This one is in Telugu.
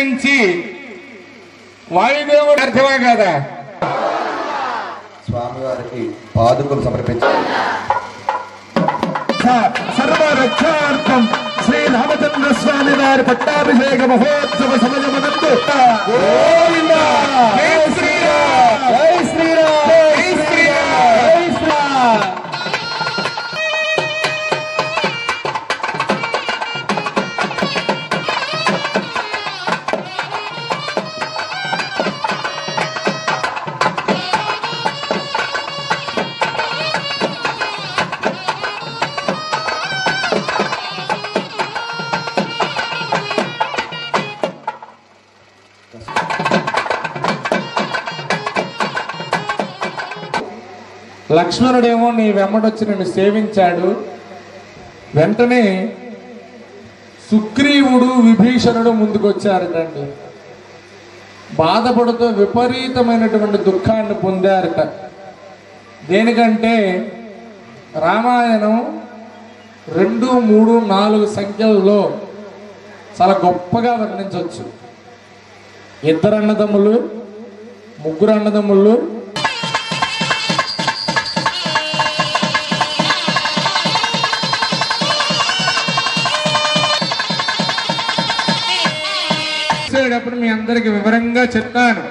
స్వీకరించి వాయుదేవుడు అర్థమే కదా స్వామివారికి పాదుకలు సమర్పించారు. సర్వరక్షార్థం శ్రీ రామచంద్ర స్వామి వారి పట్టాభిషేక మహోత్సవ సమయమునందు గోవింద జై శ్రీరామ్ జై శ్రీరామ్ జై శ్రీరామ్ జై శ్రీరామ్. లక్ష్మణుడేమో నీ వెంబడొచ్చి నిన్ను సేవించాడు. వెంటనే సుగ్రీవుడు విభీషణుడు ముందుకొచ్చారటండి. బాధపడుతూ విపరీతమైనటువంటి దుఃఖాన్ని పొందారట. దేనికంటే రామాయణం 2, 3, 4 సంఖ్యల్లో చాలా గొప్పగా వర్ణించవచ్చు. 2 అన్నదమ్ములు, 3 అన్నదమ్ములు, అప్పుడు మీ అందరికి వివరంగా చెప్తాను.